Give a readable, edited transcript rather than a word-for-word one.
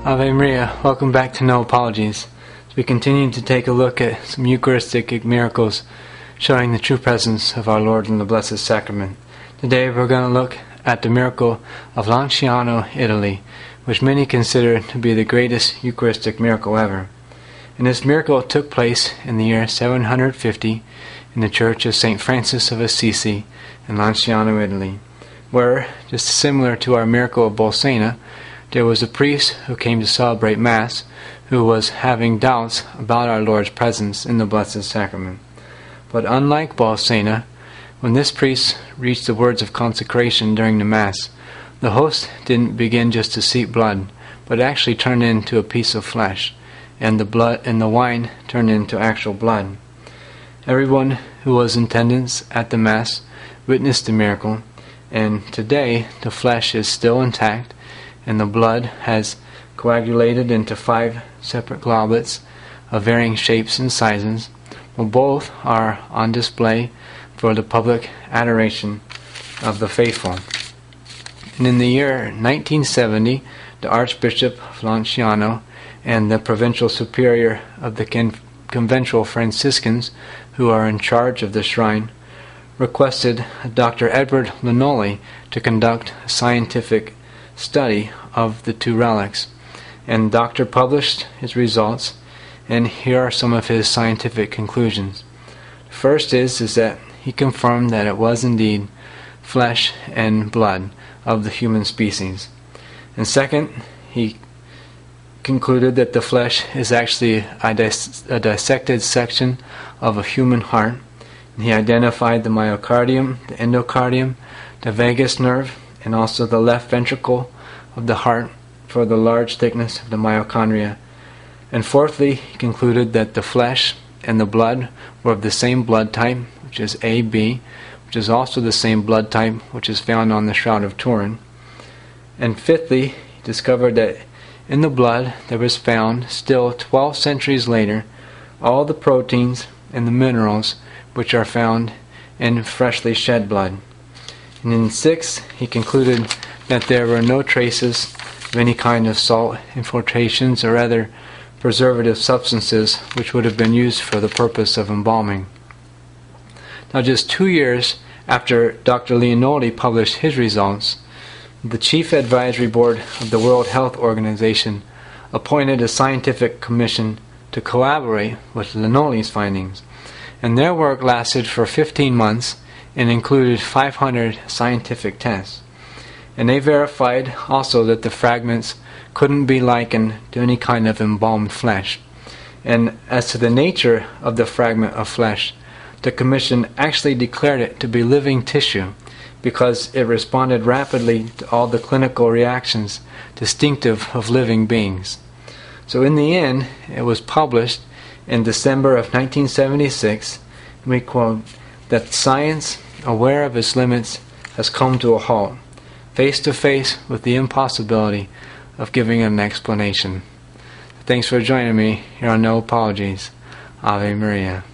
Ave Maria, welcome back to No Apologies. As we continue to take a look at some Eucharistic miracles showing the true presence of our Lord in the Blessed Sacrament. Today we're going to look at the miracle of Lanciano, Italy, which many consider to be the greatest Eucharistic miracle ever. And this miracle took place in the year 750 in the Church of St. Francis of Assisi in Lanciano, Italy, where, just similar to our miracle of Bolsena, there was a priest who came to celebrate Mass who was having doubts about our Lord's presence in the Blessed Sacrament. But unlike Bolsena, when this priest reached the words of consecration during the Mass, the host didn't begin just to seep blood, but actually turned into a piece of flesh, and the blood and the wine turned into actual blood. Everyone who was in attendance at the Mass witnessed the miracle, and today the flesh is still intact, and the blood has coagulated into 5 separate globules of varying shapes and sizes. Well, both are on display for the public adoration of the faithful. And in the year 1970, the Archbishop of Lanciano and the Provincial Superior of the Conventual Franciscans, who are in charge of the shrine, requested Dr. Edward Linoli to conduct a scientific study of the 2 relics. And the doctor published his results, and here are some of his scientific conclusions. First is that he confirmed that it was indeed flesh and blood of the human species. And second, he concluded that the flesh is actually a dissected section of a human heart. And he identified the myocardium, the endocardium, the vagus nerve, and also the left ventricle of the heart for the large thickness of the mitochondria. And fourthly, he concluded that the flesh and the blood were of the same blood type, which is AB, which is also the same blood type which is found on the Shroud of Turin. And fifthly, he discovered that in the blood there was found, still 12 centuries later, all the proteins and the minerals which are found in freshly shed blood. And in sixth, he concluded that there were no traces of any kind of salt infiltrations or other preservative substances which would have been used for the purpose of embalming. Now, just 2 years after Dr. Linoli published his results, the Chief Advisory Board of the World Health Organization appointed a scientific commission to collaborate with Linoli's findings, and their work lasted for 15 months and included 500 scientific tests. And they verified also that the fragments couldn't be likened to any kind of embalmed flesh. And as to the nature of the fragment of flesh, the Commission actually declared it to be living tissue because it responded rapidly to all the clinical reactions distinctive of living beings. So in the end, it was published in December of 1976, and we quote, that science, aware of its limits, has come to a halt, face to face with the impossibility of giving an explanation. Thanks for joining me here on No Apologies. Ave Maria.